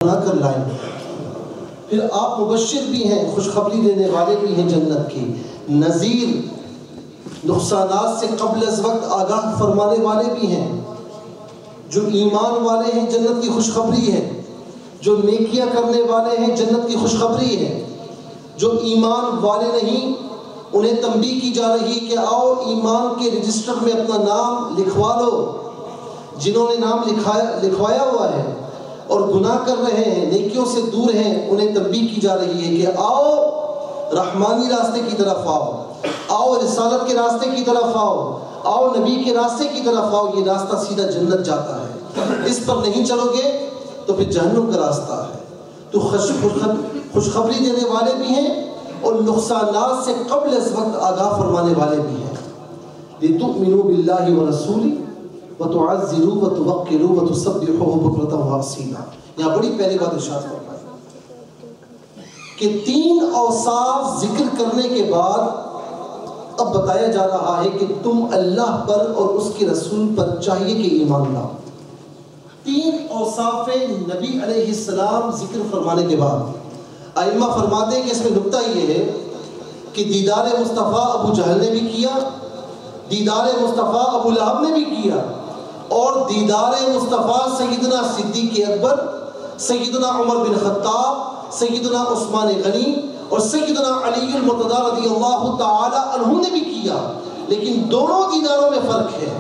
بنا کر لائیں. پھر آپ مبشر بھی ہیں، خوشخبری دینے والے بھی ہیں جنت کی، نذیر، نقصانات سے قبل از وقت آگاہ فرمانے والے بھی ہیں. جو ایمان والے ہیں جنت کی خوشخبری ہے، جو نیکیاں کرنے والے ہیں جنت کی خوشخبری ہے. جو ایمان والے نہیں انہیں تنبیہ کی جا رہی کہ آؤ ایمان کے رجسٹر میں اپنا نام لکھوا لو. جنہوں نے نام لکھوایا ہوا ہے اور گناہ کر رہے ہیں، نیکیوں سے دور ہیں، انہیں تنبیہ کی جا رہی ہے کہ آؤ رحمانی راستے کی طرف آؤ، آؤ رسالت کے راستے کی طرف آؤ، آؤ نبی کے راستے کی طرف آؤ. یہ راستہ سیدھا جنت جاتا ہے، اس پر نہیں چلو گے تو پھر جہنم کا راستہ ہے. تو خوشخبری دینے والے بھی ہیں اور نقصانات سے قبل از وقت آگاہ فرمانے والے بھی ہیں. لِتُؤْمِنُوا بِاللَّهِ وَرَسُولِهِ وَتُعَزِّرُوا وَتُوَقِّرُوا وَتُسَبِّحُوهُ بُكْرَةً وَأَصِيلًا. یہاں بڑی پہلی بات ارشاد فرمائی کہ 3 اوصاف ذکر کرنے کے بعد اب بتایا جا رہا ہے کہ تم اللہ پر اور اس کے رسول پر چاہیے کہ ایمان لاؤ. 3 اوصاف نبی علیہ السلام ذکر فرمانے کے بعد ائمہ فرماتے ہیں کہ اس میں نکتہ یہ ہے کہ دیدار مصطفیٰ ابو جہل نے بھی کیا، دیدار مصطفیٰ ابو لہب نے بھی کیا، اور دیدار مصطفیٰ سیدنا صدیق اکبر، سیدنا عمر بن خطاب، سیدنا عثمان غنی اور سیدنا علی المرتضیٰ رضی اللہ تعالی عنہ نے بھی کیا. لیکن دونوں دیداروں میں فرق ہے.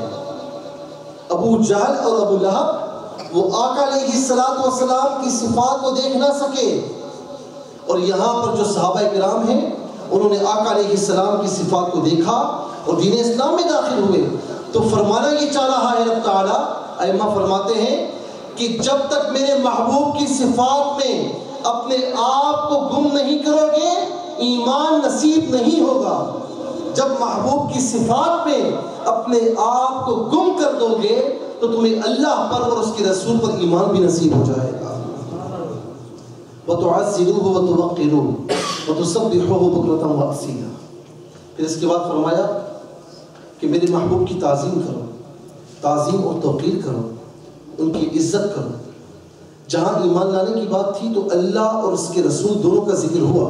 ابو جہل اور ابو لہب وہ آقا علیہ السلام کی صفات کو دیکھ نہ سکے، اور یہاں پر جو صحابہ کرام ہیں انہوں نے آقا علیہ السلام کی صفات کو دیکھا اور دین اسلام میں داخل ہوئے. تو فرمانا یہ چاہ رہا ہے رب تعالیٰ، ائمہ فرماتے ہیں کہ جب تک میرے محبوب کی صفات میں اپنے آپ کو گم نہیں کرو گے ایمان نصیب نہیں ہوگا. جب محبوب کی صفات میں اپنے آپ کو گم کر دو گے تو تمہیں اللہ پر اور اس کے رسول پر ایمان بھی نصیب ہو جائے گا. وَتُعَزِّرُوهُ وَتُوَقِّرُوهُ وَتُسَبِّحُوهُ بُكْرَةً وَأَصِيلًا. پھر اس کے بعد فرمایا کہ میرے محبوب کی تعظیم کرو، تعظیم اور توقیر کرو، ان کی عزت کرو. جہاں ایمان لانے کی بات تھی تو اللہ اور اس کے رسول دونوں کا ذکر ہوا.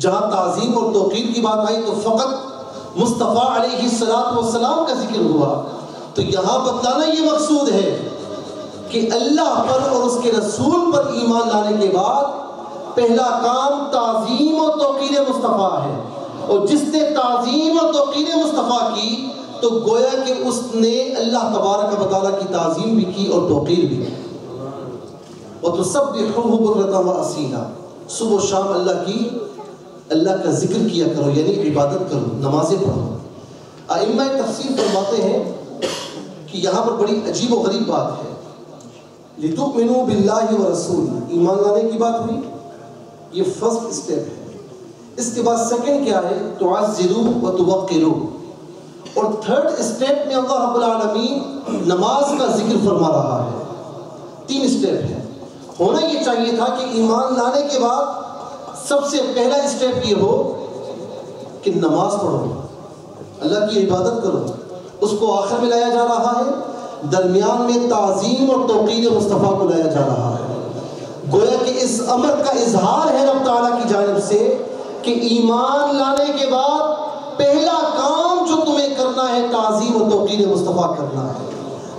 جہاں تعظیم اور توقیر کی بات آئی تو فقط مصطفیٰ علیہ السلام کا ذکر ہوا. تو یہاں بتلانا یہ مقصود ہے کہ اللہ پر اور اس کے رسول پر ایمان لانے کے بعد پہلا کام تعظیم اور توقیر مصطفیٰ ہے. اور جس نے تعظیم اور توقیر مصطفیٰ کی تو گویا کہ اس نے اللہ تبارک و تعالیٰ کی تعظیم بھی کی اور توقیر بھی کی. وَتُسَبِّحُوهُ بُكْرَةً وَأَصِيلًا. صبح و شام اللہ کا ذکر کیا کرو، یعنی عبادت کرو، نمازیں پڑھو. ائمہ تفسیر فرماتے ہیں کہ یہاں پر بڑی عجیب و غریب بات ہے. لِتُؤْمِنُوا بِاللَّهِ وَرَسُولِهِ، ایمان لانے کی بات ہوئی، یہ فرسٹ اسٹیپ ہے. اس کے بعد سیکنڈ کیا ہے؟ تُعَزِّرُوا وَتُوَقِّرُوا. اور تھرڈ اسٹیپ میں اللہ رب العالمین نماز کا ذکر فرما رہا ہے. 3 اسٹیپ ہے. ہونا یہ چاہیے تھا کہ ایمان لانے کے بعد سب سے پہلا اسٹیپ یہ ہو کہ نماز پڑھو، اللہ کی عبادت کرو. اس کو آخر میں لایا جا رہا ہے، درمیان میں تعظیم اور توقیر مصطفیٰ کو لایا جا رہا ہے. گویا کہ اس امر کا اظہار ہے رب تعالیٰ کی جانب سے کہ ایمان لانے کے بعد پہلا کام جو تمہیں کرنا ہے تعظیم و توقیر مصطفیٰ کرنا ہے.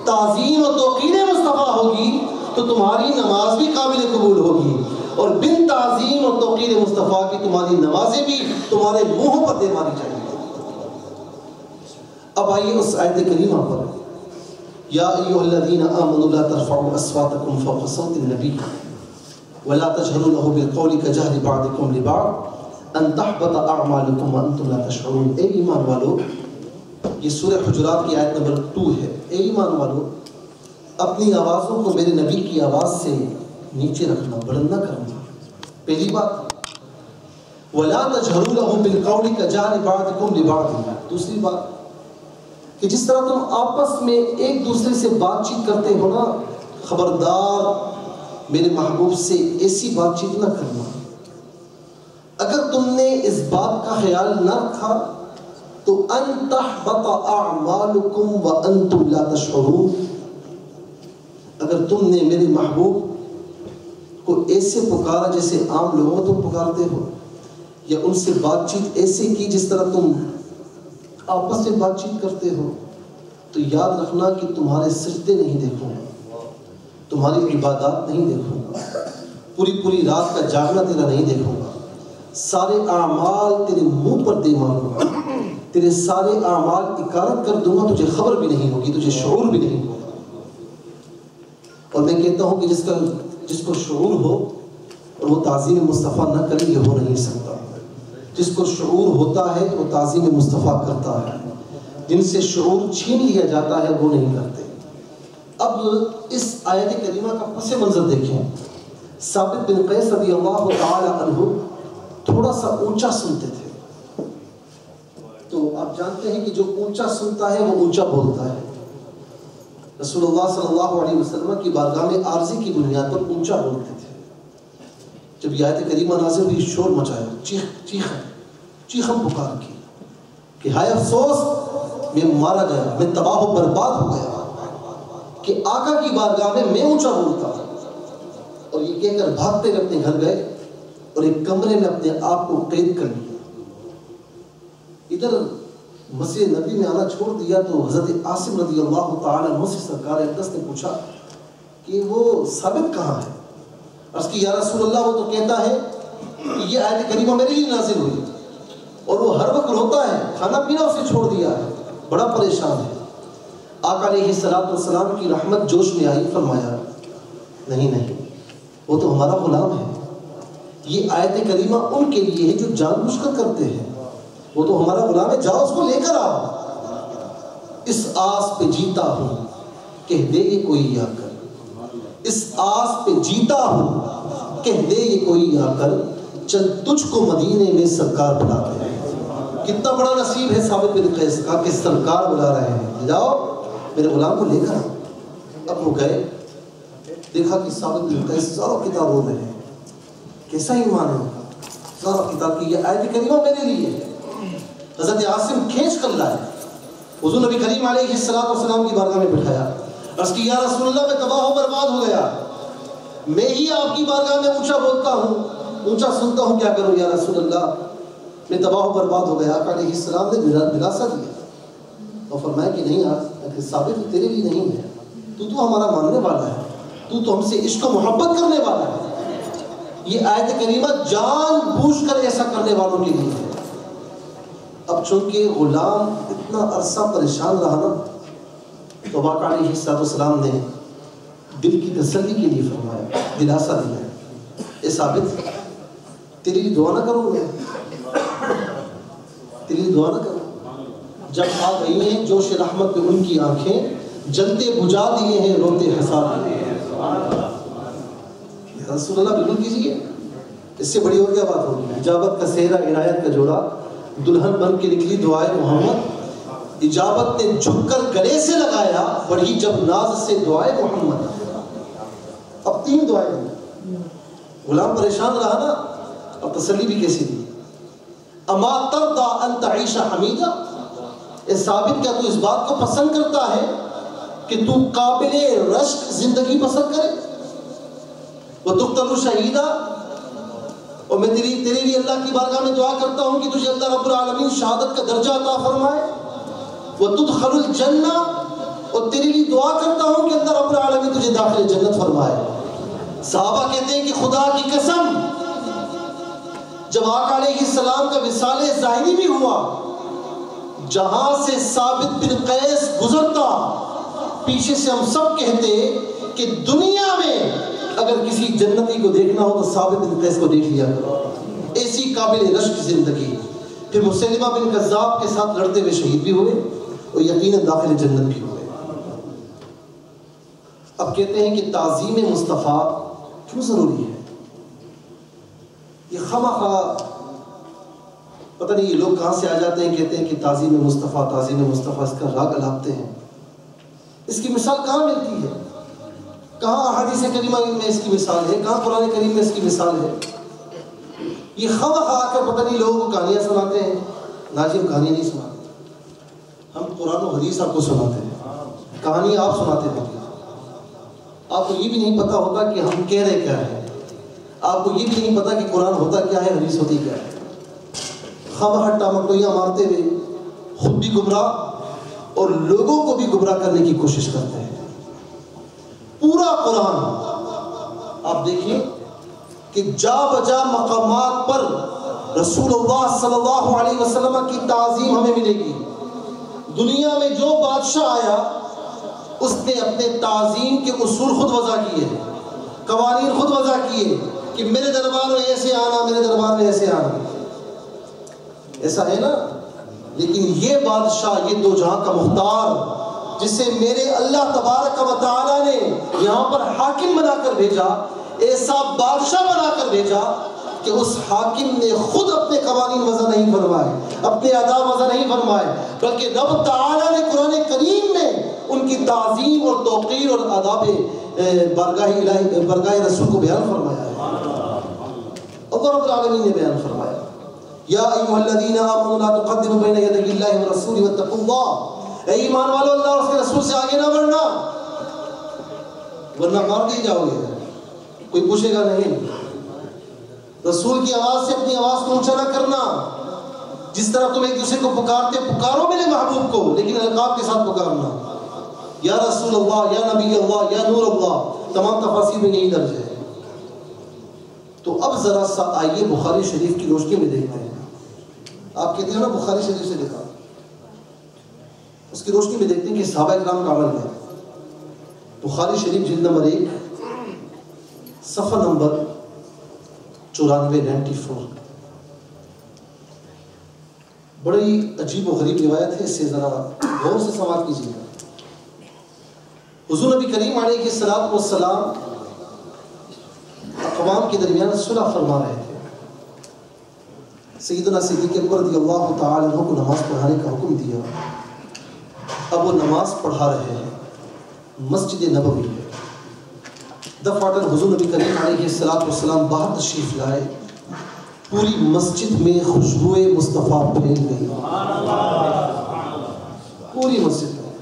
تعظیم و توقیر مصطفیٰ ہوگی تو تمہاری نماز بھی قابل قبول ہوگی، اور بن تعظیم و توقیر مصطفیٰ کی تمہاری نمازیں بھی تمہارے منہ پر دے ماری جائیں گی. اب آئیے اس آیت کریمہ پر. یا ایھا الذین آمنوا لا ترفعوا اصواتکم فوق صوت النبی ولا تجهروا له بالقول كجهر بعضكم لبعض ان تحبط اعمالكم وانتم لا تشعرون. اے ایمان والو، یہ سورہ حجرات کی آیت نمبر 2 ہے. اے ایمان والو، اپنی آوازوں کو میرے نبی کی آواز سے نیچے رکھنا، بلند نہ کرنا. پہلی بات. ولا تجهروا له بالقول كجهر بعضكم لبعض. دوسری بات کہ جس طرح تم آپس میں ایک دوسرے سے بات چیت کرتے ہو نا، خبردار میرے محبوب سے ایسی بات چیت نہ کرنا. اگر تم نے اس بات کا خیال نہ رکھا تو ان تحبط اعمالکم وانتم لا تشعرون. اگر تم نے میرے محبوب پکارا جیسے عام لوگوں کو تم پکارتے ہو، یا ان سے بات چیت ایسے کی جس طرح تم آپس میں بات چیت کرتے ہو؟ تو یاد رکھنا کہ تمہارے سجدے نہیں دیکھوں گا، تمہاری عبادات نہیں دیکھوں گا، پوری رات کا جاگنا تیرا نہیں دیکھوں گا، سارے اعمال تیرے منہ پر دے ماروں گا، تیرے سارے اعمال اکارت کر دوں گا، تجھے خبر بھی نہیں ہوگی، تجھے شعور بھی نہیں ہوگا۔ اور میں کہتا ہوں کہ جس کو شعور ہو اور وہ تعظیم مصطفیٰ نہ کرے، یہ ہو نہیں سکتا۔ جس کو شعور ہوتا ہے وہ تعظیم مصطفیٰ کرتا ہے، جن سے شعور چھین لیا جاتا ہے وہ نہیں کرتے۔ اب اس آیت کریمہ کا پس منظر دیکھیں۔ ثابت بن قیس رضی اللہ تعالی عنہ تھوڑا سا اونچا سنتے تھے، تو آپ جانتے ہیں کہ جو اونچا سنتا ہے وہ اونچا بولتا ہے۔ رسول اللہ صلی اللہ علیہ وسلم کی بارگاہ میں عارضی کی بنیاد پر اونچا بولتے تھے۔ جب یہ آیت کریمہ نازل ہوئی، شور مچایا، چیخم پکار کی کہ ہائے افسوس، میں مارا گیا، میں تباہ و برباد ہو گیا کہ آقا کی بارگاہ میں اونچا بولتا۔ اور یہ کہہ کر بھاگتے ہوئے اپنے گھر گئے اور ایک کمرے میں اپنے آپ کو قید کر لیا۔ ادھر مسجد نبی میں آنا چھوڑ دیا تو حضرت عاصم رضی اللہ تعالی عنہ سے سرکار اقدس نے پوچھا کہ وہ ثابت کہاں ہے؟ عرض کی یا رسول اللہ، وہ تو کہتا ہے کہ یہ آیت کریمہ میرے لیے نازل ہوئی اور وہ ہر وقت روتا ہے، کھانا پینا اسے چھوڑ دیا ہے، بڑا پریشان ہے۔ آقا علیہ السلام کی رحمت جوش میں آئی، فرمایا نہیں، وہ تو ہمارا غلام ہے، یہ آیت کریمہ ان کے لیے ہے جو جان بوجھ کر کرتے ہیں، وہ تو ہمارا غلام ہے، جاؤ اس کو لے کر آؤ۔ اس آس پہ جیتا ہوں، کہہ دے یہ کوئی آ کر، اس آس پہ جیتا ہوں، کہہ دے یہ کوئی آ کر، چل تجھ کو مدینے میں سرکار بلاتے ہیں۔ کتنا بڑا نصیب ہے ثابت بن قیس کا کہ سرکار بلا رہے ہیں، جاؤ میرے غلام کو لے کر آؤ۔ اب وہ گئے، دیکھا کہ ثابت بن قیس زاروں کتاب رو رہے ہیں، کیسا ایمان ہے ہوگا، زاروں کتاب کی یہ آیت کریمہ میرے لیے ہے۔ حضرت عاصم کھینچ کر لائے، حضور نبی کریم علیہ السلام کی بارگاہ میں بٹھایا، عرض کی یا رسول اللہ، میں تباہ و برباد ہو گیا، میں ہی آپ کی بارگاہ میں اونچا بولتا ہوں، اونچا سنتا ہوں، کیا کروں یا رسول اللہ، میں تباہ و برباد ہو گیا۔ آقا علیہ السلام نے دلاسا دیا اور فرمایا کہ نہیں، ثابت تیرے لیے نہیں ہے، تو ہمارا ماننے والا ہے، تو ہم سے عشق و محبت کرنے والا ہے، یہ آیت کریمہ جان بوجھ کر ایسا کرنے والوں کے لیے ہے۔ اب چونکہ غلام اتنا عرصہ پریشان رہا نا، تو آقا علیہ السلام نے دل کی تسلی کے لیے فرمایا، دلاسا دیا، اے ثابت تیری لیے دعا نہ کروں، میں تیری لیے دعا نہ کروں؟ جب آ گئی ہیں جوش رحمت پہ ان کی آنکھیں، جلتے بجھا دیے ہیں روتے ہنسا دیے ہیں۔ رسول اللہ بالکل کیجیے، اس سے بڑی اور کیا بات ہوگی؟ اجابت کا سہرا، عنایت کا جوڑا، دلہن بن کے نکلی دعائے محمد، اجابت نے جھک کر گلے سے لگایا، بڑھی جب ناز سے دعائے محمد۔ اب 3 دعائیں ہیں، غلام پریشان رہا نا، اب تسلی بھی کیسی دی؟ اما ترضى ان تعيش حمیدا، اے ثابت کیا تو اس بات کو پسند کرتا ہے کہ تو قابل رشک زندگی بسر کرے؟ وتقتل شہیدا، اور میں تیرے لیے اللہ کی بارگاہ میں دعا کرتا ہوں کہ تجھے اللہ رب العالمین شہادت کا درجہ عطا فرمائے۔ وتدخل الجنہ، اور تیرے لیے دعا کرتا ہوں کہ اللہ رب العالمین تجھے داخل جنت فرمائے۔ صحابہ کہتے ہیں کہ خدا کی قسم، جب آقا علیہ السلام کا وصال ظاہری بھی ہوا، جہاں سے ثابت بن قیس گزرتا، پیچھے سے ہم سب کہتے کہ دنیا میں اگر کسی جنتی کو دیکھنا ہو تو ثابت بن قیس کو دیکھ لیا کرو، ایسی قابل رشک زندگی۔ پھر مسلمہ بن کذاب کے ساتھ لڑتے ہوئے شہید بھی ہوئے اور یقیناً داخل جنت بھی ہوئے۔ اب کہتے ہیں کہ تعظیم مصطفیٰ کیوں ضروری ہے؟ یہ خواہ پتہ نہیں یہ لوگ کہاں سے آ جاتے ہیں، کہتے ہیں کہ تعظیم مصطفیٰ اس کا راگ الاپتے ہیں۔ اس کی مثال کہاں ملتی ہے؟ کہاں احادیث کریمہ میں اس کی مثال ہے؟ کہاں قرآن کریم میں اس کی مثال ہے؟ یہ خواہ آ کر پتہ نہیں لوگوں کو کہانیاں سناتے ہیں۔ ناجی ہم کہانیاں نہیں سناتے، ہم قرآن و حدیث آپ کو سناتے ہیں، کہانی آپ سناتے ہیں۔ آپ کو یہ بھی نہیں پتا ہوتا کہ ہم کہہ رہے کیا ہیں، آپ کو یہ بھی نہیں پتا کہ قرآن ہوتا کیا ہے، حدیث ہوتی کیا ہے. خواہ ٹامکٹویاں مارتے ہوئے خود بھی گمراہ اور لوگوں کو بھی گمراہ کرنے کی کوشش کرتے ہیں. پورا قرآن آپ دیکھیں کہ جا بجا مقامات پر رسول اللہ صلی اللہ علیہ وسلم کی تعظیم ہمیں ملے گی. دنیا میں جو بادشاہ آیا اس نے اپنے تعظیم کے اصول خود وضع کیے، قوانین خود وضع کیے کہ میرے دربار میں ایسے آنا، میرے دربار میں ایسے آنا. ایسا ہے نا. لیکن یہ بادشاہ، یہ دو جہاں کا مختار، جسے میرے اللہ تبارک و تعالیٰ نے یہاں پر حاکم بنا کر بھیجا، ایسا بادشاہ بنا کر بھیجا کہ اس حاکم نے خود اپنے قوانین وضع نہیں فرمائے، اپنے آداب وضع نہیں فرمائے، بلکہ رب تعالیٰ نے قرآن کریم میں ان کی تعظیم اور توقیر اور آداب بارگاہ رسول کو بیان فرمایا ہے. اللہ رب العالمین نے بیان فرمایا یا ایھا الذین آمنوا لا تقدموا بین یدی اللہ ورسولہ واتقوا اللہ. اے ایمان والو، اللہ اور اس کے رسول سے آگے نہ بڑھنا ورنہ مار دیے جاؤ گے. کوئی پوچھے گا نہیں. رسول کی آواز سے اپنی آواز کو اونچا نہ کرنا. جس طرح تم ایک دوسرے کو پکارتے پکارو میرے محبوب کو، لیکن القاب کے ساتھ پکارنا. یا رسول اللہ، یا نبی اللہ، یا نور اللہ، تمام تفاسیر میں یہی درج ہے. تو اب ذرا سا آئیے بخاری شریف کی روشنی میں دیکھتے ہیں. آپ کہتے ہیں نا بخاری شریف سے دیکھا، اس کی روشنی میں دیکھتے ہیں کہ صحابہ کرام کا عمل ہے. بخاری شریف جلد نمبر 1 صفحہ نمبر 94 بڑی عجیب و غریب روایت ہے. اس سے ذرا غور سے سماعت کیجیے گا. حضور نبی کریم علیہ الصلوۃ والسلام اقوام کے درمیان صلح فرما رہے تھے. سیدنا صدیق اکبر رضی اللہ تعالی عنہ کو نماز پڑھانے کا حکم دیا. اب وہ نماز پڑھا رہے ہیں. مسجد نبوی ہے. دفعتاً حضور نبی کریم علیہ الصلوۃ والسلام باہر تشریف لائے. پوری مسجد میں خوشبوئے مصطفیٰ پھیل گئی. پوری مسجد میں.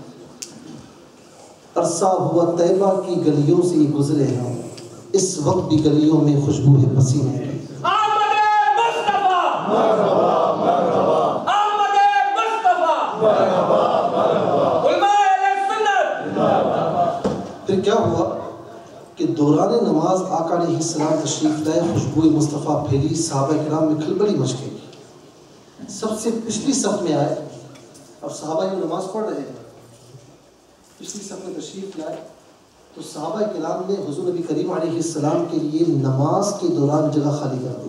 عرصہ ہوا طیبہ کی گلیوں سے یہ گزرے ہیں، اس وقت بھی گلیوں میں خوشبو ہے پسینے کی. پھر کیا ہوا کہ دوران نماز آقا علیہ السلام تشریف لائے، خوشبو مصطفیٰ پھیلی. صحابہ کرام میں کھلبلی مچ گئی. سب سے پچھلی صف میں آئے. اب صحابہ یہ نماز پڑھ رہے ہیں، پچھلی صف میں تشریف لائے تو صحابہ کرام نے حضور نبی کریم علیہ السلام کے لیے نماز کے دوران جگہ خالی کر دی.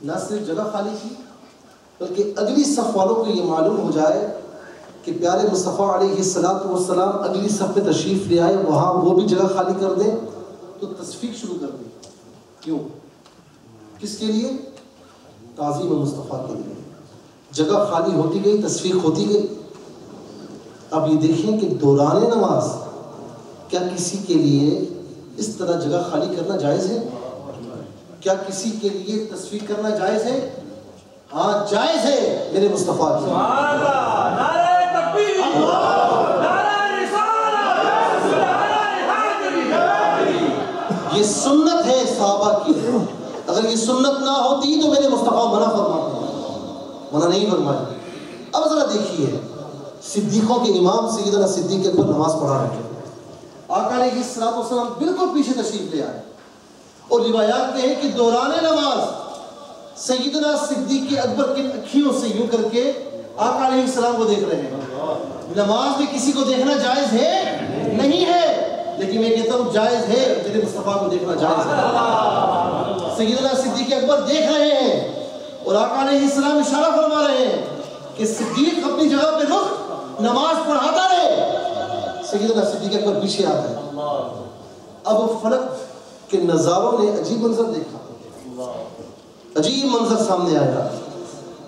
نہ صرف جگہ خالی کی بلکہ اگلی صف والوں کو یہ معلوم ہو جائے کہ پیارے مصطفیٰ علیہ السلام اگلی صف میں تشریف لے آئے، وہاں وہ بھی جگہ خالی کر دیں تو تصفیق شروع کر دیں. کیوں؟ کس کے لیے؟ تعظیم مصطفیٰ کے لیے. جگہ خالی ہوتی گئی، تصفیق ہوتی گئی. اب یہ دیکھیں کہ دوران نماز کیا کسی کے لیے اس طرح جگہ خالی کرنا جائز ہے؟ کیا کسی کے لیے تصفیق کرنا جائز ہے؟ ہاں جائز ہے میرے مصطفیٰ کی. نعرہ تکبیر، نعرہ رسالت، یہ سنت ہے صحابہ کی. اگر یہ سنت نہ ہوتی تو میرے مصطفیٰ منع فرماتے، منع نہیں فرمائے. اب ذرا دیکھیے صدیقوں کے امام سیدنا صدیق اکبر نماز پڑھا رہے ہیں. آقا علیہ السلام بالکل پیچھے تشریف لے آئے اور روایات میں ہے کہ دوران نماز سیدنا صدیق اکبر کی اکھیوں سے یوں کر کے آقا علیہ السلام کو دیکھ رہے ہیں. نماز میں کسی کو دیکھنا جائز ہے؟ نہیں ہے، لیکن میں کہتا ہوں جائز ہے میرے مصطفیٰ کو دیکھنا جائز ہے. سیدنا صدیق اکبر دیکھ رہے ہیں اور آقا علیہ السلام اشارہ فرما رہے ہیں کہ صدیق اپنی جگہ پہ رک، نماز پڑھاتا رہے. سیدنا صدیق اکبر پیچھے آ گئے. اب فلک کے نظاروں نے عجیب منظر دیکھا. عجیب منظر سامنے آیا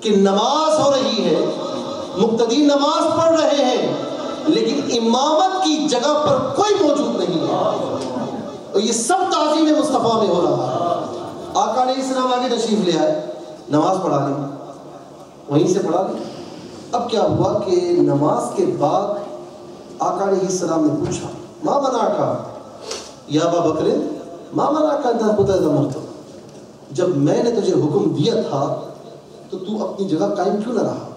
کہ نماز ہو رہی ہے، مقتدی نماز پڑھ رہے ہیں، لیکن امامت کی جگہ پر کوئی موجود نہیں ہے اور یہ سب تعظیم مصطفیٰ میں ہو رہا ہے. آقا علیہ السلام آگے تشریف لے آئے، نماز پڑھا لی، وہیں سے پڑھا لی. اب کیا ہوا کہ نماز کے بعد آقا علیہ السلام نے پوچھا ما منعک یا ابا بکر، ما منعك أن تثبت إذا أمرت. جب میں نے تجھے حکم دیا تھا تو تو اپنی جگہ قائم کیوں نہ رہا؟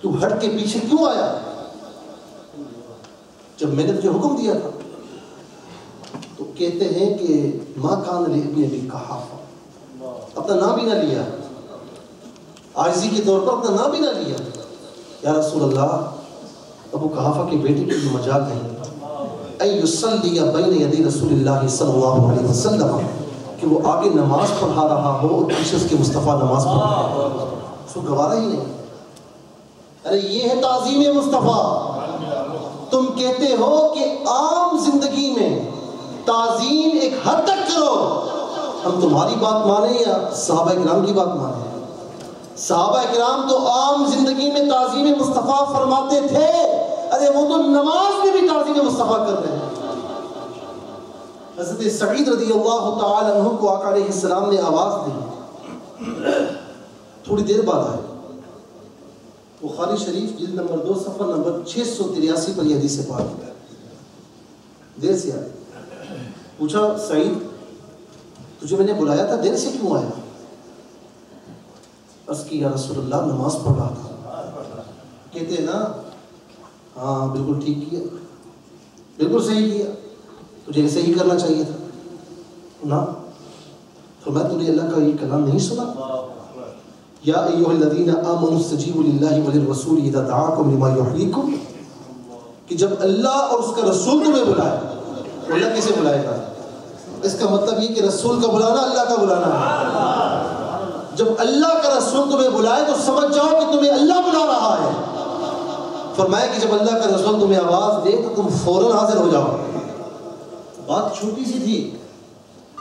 تو ہٹ کے پیچھے کیوں آیا؟ جب میں نے تجھے حکم دیا تھا. تو کہتے ہیں کہ ما کان لابن ابی قحافہ، اپنا نام بھی نہ لیا، عاجزی کے طور پر اپنا نام بھی نہ لیا. یا رسول اللہ، ابو قحافہ کے بیٹے کی مجال نہیں ان یصلی بین یدی رسول اللہ صلی اللہ علیہ وسلم، کہ وہ آگے نماز پڑھا رہا ہو اور پیچھے اس کے مصطفیٰ نماز پڑھ رہا ہو، اس کو گوارا ہی نہیں. ارے یہ ہے تعظیم مصطفیٰ. تم کہتے ہو کہ عام زندگی میں تعظیم ایک حد تک کرو. ہم تمہاری بات مانیں یا صحابہ کرام کی بات مانیں؟ صحابہ کرام تو عام زندگی میں تعظیم مصطفیٰ فرماتے تھے. ارے وہ تو نماز میں بھی تعظیم مصطفیٰ کر رہے ہیں. حضرت سعید رضی اللہ تعالی عنہ کو آقا علیہ السلام نے آواز دی، تھوڑی دیر بعد آئے. بخاری شریف جلد نمبر 2 صفحہ نمبر 683 پر یہ حدیث پاک ہے. دیر سے آئے. پوچھا سعید تجھے میں نے بلایا تھا، دیر سے کیوں آیا؟ عرض کی یا رسول اللہ نماز پڑھ رہا تھا. کہتے ہیں نا ہاں بالکل ٹھیک کیا، بالکل صحیح کیا، تجھے ایسے ہی کرنا چاہیے تھا نا. فرمایا تو نے اللہ کا یہ کلام نہیں سنا؟ یا ایھا الذین آمنوا استجیبوا للہ وللرسول اذا دعاکم لما یحییکم، کہ جب اللہ اور اس کا رسول تمہیں بلائے، تو اللہ کیسے بلائے گا؟ اس کا مطلب یہ کہ رسول کا بلانا اللہ کا بلانا ہے. جب اللہ کا رسول تمہیں بلائے تو سمجھ جاؤ کہ تمہیں اللہ بلا رہا ہے. فرمایا کہ جب اللہ کا رسول تمہیں آواز دے تو تم فوراً حاضر ہو جاؤ. بات چھوٹی سی تھی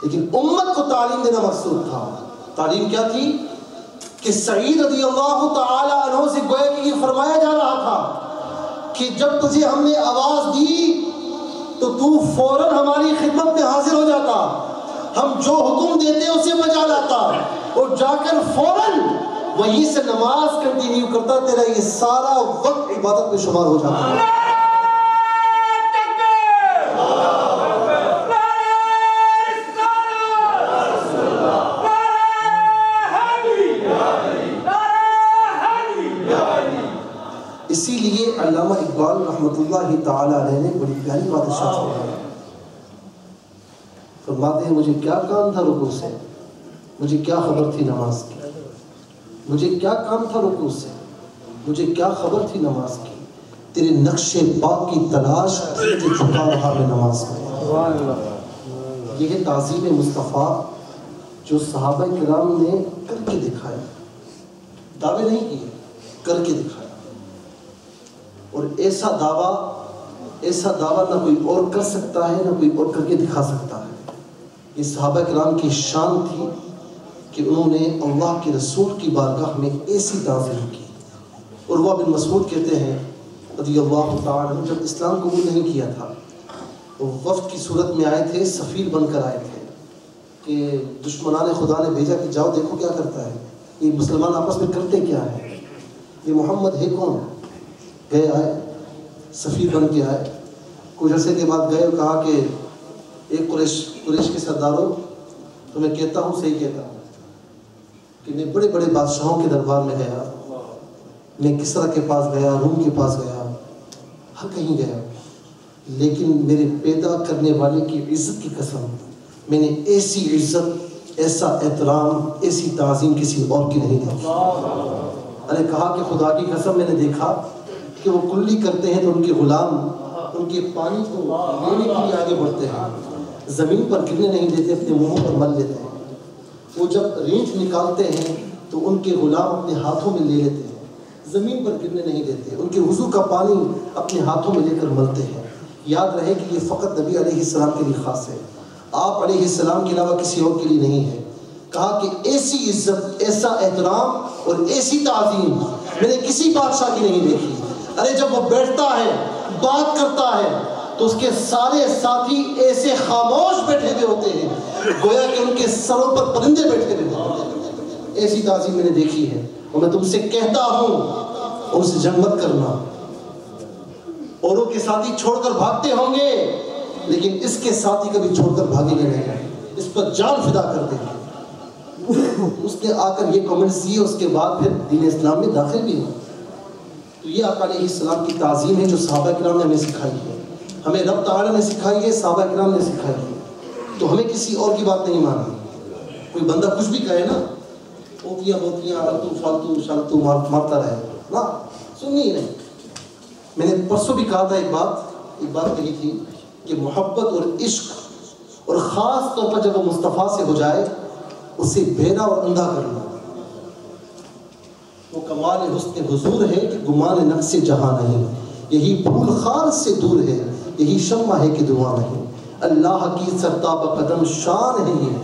لیکن امت کو تعلیم دینا مقصود تھا. تعلیم کیا تھی؟ کہ سعید رضی اللہ تعالی عنہ سے گویا کہ یہ فرمایا جا رہا تھا کہ جب تجھے ہم نے آواز دی تو تو فوراً ہماری خدمت میں حاضر ہو جاتا، ہم جو حکم دیتے اسے بجا لاتا اور جا کر فوراً وہیں سے نماز کنٹینیو کرتا. تیرا یہ سارا وقت عبادت میں شمار ہو جاتا. اسی لیے علامہ اقبال رحمۃ اللہ تعالی علیہ نے بڑی پیاری بات ارشاد فرمائی. فرماتے ہیں مجھے کیا کام تھا رکوع سے، مجھے کیا خبر تھی نماز کی. مجھے کیا کام تھا رکوع سے، مجھے کیا خبر تھی نماز کی. تیرے نقش پاک کی تلاش تجھے جھکا رہا میں نماز میں. یہ ہے تعظیم مصطفیٰ جو صحابہ کرام نے کر کے دکھایا. دعوے نہیں کیے، کر کے دکھایا. اور ایسا دعویٰ نہ کوئی اور کر سکتا ہے نہ کوئی اور کر کے دکھا سکتا ہے. یہ صحابہ کرام کی شان تھی کہ انہوں نے اللہ کے رسول کی بارگاہ میں ایسی تعظیم کی. عروہ بن مسعود کہتے ہیں رضی اللہ تعالیٰ عنہ جب اسلام قبول نہیں کیا تھا وہ وفد کی صورت میں آئے تھے، سفیر بن کر آئے تھے کہ دشمنان خدا نے بھیجا کہ جاؤ دیکھو کیا کرتا ہے، یہ مسلمان آپس میں کرتے کیا ہے، یہ محمد ہے کون. گئے آئے، سفیر بن کے آئے. کچھ عرصے کے بعد گئے اور کہا کہ ایک قریش کے سرداروں تو میں کہتا ہوں صحیح کہتا ہوں کہ میں بڑے بڑے بادشاہوں کے دربار میں گیا، میں کسرا کے پاس گیا، روم کے پاس گیا، ہر کہیں گیا، لیکن میرے پیدا کرنے والے کی عزت کی قسم میں نے ایسی عزت، ایسا احترام، ایسی تعظیم کسی اور کی نہیں دیکھی. ارے کہا کہ خدا کی قسم میں نے دیکھا کہ وہ کلی کرتے ہیں تو ان کے غلام ان کے پانی کو لینے کے لیے آگے بڑھتے ہیں، زمین پر گرنے نہیں دیتے، اپنے منہوں پر مل لیتے ہیں. وہ جب رینچ نکالتے ہیں تو ان کے غلام اپنے ہاتھوں میں لے لیتے ہیں، زمین پر گرنے نہیں دیتے. ان کے وضو کا پانی اپنے ہاتھوں میں لے کر ملتے ہیں. یاد رہے کہ یہ فقط نبی علیہ السلام کے لیے خاص ہے، آپ علیہ السلام کے علاوہ کسی اور کے لیے نہیں ہے. کہا کہ ایسی عزت، ایسا احترام اور ایسی تعظیم میں نے کسی بادشاہ کی نہیں دیکھی. ارے جب وہ بیٹھتا ہے، بات کرتا ہے تو اس کے سارے ساتھی ایسے خاموش بیٹھے ہوئے ہوتے ہیں گویا کہ ان کے سروں پر پرندے بیٹھے ہوئے ہوتے ہیں. ایسی تعظیم میں نے دیکھی ہے. اور میں تم سے کہتا ہوں ان سے جنگ مت کرنا. اوروں کے ساتھی چھوڑ کر بھاگتے ہوں گے لیکن اس کے ساتھی کبھی چھوڑ کر بھاگیں گے نہیں. اس پر جان فدا کر دیں گے. اس نے آ کر یہ کمنٹس دیے, اس کے بعد پھر دین اسلام میں داخل بھی ہوا. تو یہ آقا علیہ السلام کی تعظیم ہے جو صحابہ کرام نے ہمیں سکھائی ہے, ہمیں رب تعالیٰ نے سکھائی ہے, صحابہ کرام نے سکھائی ہے. تو ہمیں کسی اور کی بات نہیں ماننی. کوئی بندہ کچھ بھی کہے نا, اوتیاں بوتیاں التو فالتو شالتو مارتا رہے نا, سننی ہی نہیں. میں نے پرسوں بھی کہا تھا ایک بات کہی تھی کہ محبت اور عشق اور خاص طور پر جب وہ مصطفیٰ سے ہو جائے اسے بہرا اور اندھا کر لو. وہ کمال حسن حضور ہے کہ گمان نقص جہاں نہیں, یہی پھول خار سے دور ہے, یہی شمع ہے کہ دعا نہیں. اللہ کی سرتاب قدم شان ہے یہ,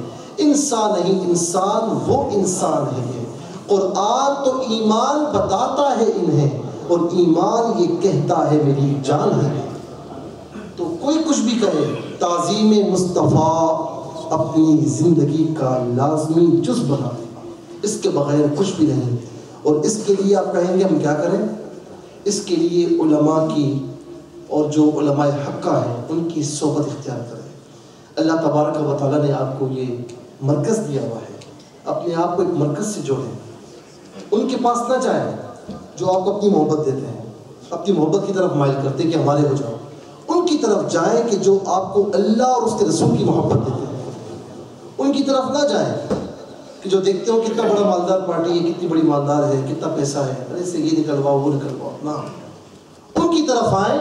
انسان نہیں انسان وہ انسان ہے یہ. قرآن تو ایمان بتاتا ہے انہیں, اور ایمان یہ کہتا ہے میری جان ہے. تو کوئی کچھ بھی کہے, تعظیم مصطفیٰ اپنی زندگی کا لازمی جز بنا دے, اس کے بغیر کچھ بھی نہیں. اور اس کے لیے آپ کہیں گے ہم کیا کریں؟ اس کے لیے علماء کی اور جو علماء حقہ ہیں ان کی صحبت اختیار کریں. اللہ تبارک و تعالیٰ نے آپ کو یہ مرکز دیا ہوا ہے, اپنے آپ کو ایک مرکز سے جوڑیں. ان کے پاس نہ جائیں جو آپ کو اپنی محبت دیتے ہیں, اپنی محبت کی طرف مائل کرتے ہیں کہ ہمارے ہو جاؤ. ان کی طرف جائیں کہ جو آپ کو اللہ اور اس کے رسول کی محبت دیتے ہیں. ان کی طرف نہ جائیں کہ جو دیکھتے ہو کتنا بڑا مالدار پارٹی ہے, کتنی بڑی مالدار ہے, کتنا پیسہ ہے, ارے سے یہ نکلواؤ وہ نکلواؤ. نہ, ان کی طرف آئیں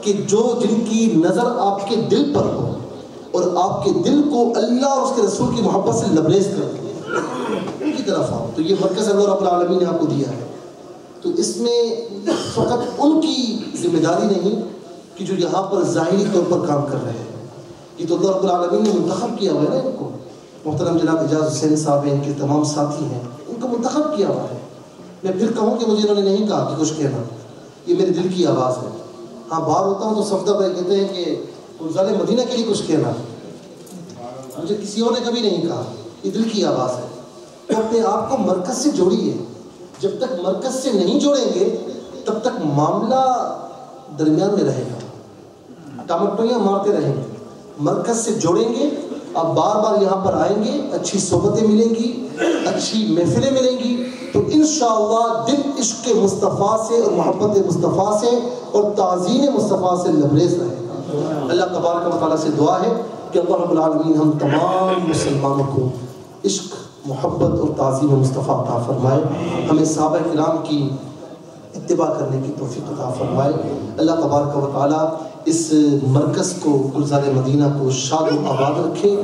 کہ جن کی نظر آپ کے دل پر ہو اور آپ کے دل کو اللہ اور اس کے رسول کی محبت سے لبریز کر دیں, ان کی طرف آؤ. تو یہ مرکز اللہ رب العالمین نے آپ کو دیا ہے. تو اس میں فقط ان کی ذمہ داری نہیں کہ جو یہاں پر ظاہری طور پر کام کر رہے ہیں, یہ تو اللہ رب العالمین نے منتخب کیا ہوا ہے نا ان کو. محترم جناب اعجاز حسین صاحب ہیں, ان کے تمام ساتھی ہیں, ان کو منتخب کیا ہوا ہے. میں پھر کہوں کہ مجھے انہوں نے نہیں کہا کہ کچھ کہنا, یہ میرے دل کی آواز ہے. ہاں باہر ہوتا ہوں تو صفدہ بھائی کہتے ہیں کہ گلزار مدینہ کے لیے کچھ کہنا, مجھے کسی اور نے کبھی نہیں کہا, یہ دل کی آواز ہے. تو اپنے آپ کو مرکز سے جوڑیے. جب تک مرکز سے نہیں جوڑیں گے تب تک معاملہ درمیان میں رہے گا, ٹامٹویاں مارتے رہیں گے. مرکز سے جوڑیں گے, آپ بار بار یہاں پر آئیں گے, اچھی صحبتیں ملیں گی, اچھی محفلیں ملیں گی, تو انشاءاللہ دل عشق مصطفیٰ سے اور محبت مصطفیٰ سے اور تعظیم مصطفیٰ سے لبریز رہے گا. اللہ تبارک و تعالیٰ سے دعا ہے کہ اللہ رب العالمین ہم تمام مسلمانوں کو عشق, محبت اور تعظیم مصطفیٰ عطا فرمائے. ہمیں صحابہ کرام کی اتباع کرنے کی توفیق عطا فرمائے. اللہ تبارک و تعالیٰ اس مرکز کو, گلزار مدینہ کو شاد و آباد رکھے,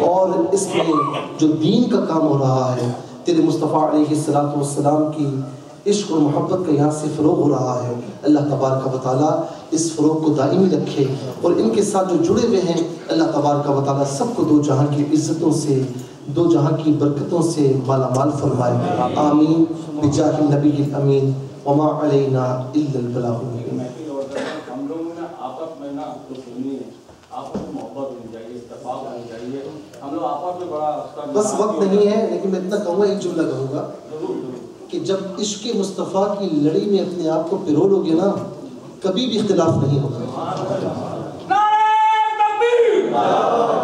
اور اس میں جو دین کا کام ہو رہا ہے, تیرے مصطفیٰ علیہ السلام کی عشق اور محبت کا یہاں سے فروغ ہو رہا ہے, اللہ تبارک و تعالیٰ اس فروغ کو دائمی رکھے. اور ان کے ساتھ جو جڑے ہوئے ہیں اللہ تبارک و تعالیٰ سب کو دو جہاں کی عزتوں سے, دو جہاں کی برکتوں سے مالا مال فرمائے. آمین بجاہ النبی الامین وما علینا الا البلاغ المبین. ہم لوگوں نے آپس میں نا تو سنی ہے, آپس میں محبت ہونی چاہیے, اتفاق ہونی چاہیے. ہم لوگ آپس میں بڑا بس وقت نہیں ہے, لیکن میں اتنا کہوں گا, ایک جملہ کہوں گا کہ جب عشق مصطفیٰ کی لڑی میں اپنے آپ کو پرولو گے نا, کبھی بھی اختلاف نہیں ہوگا. نعرہ تکبیر.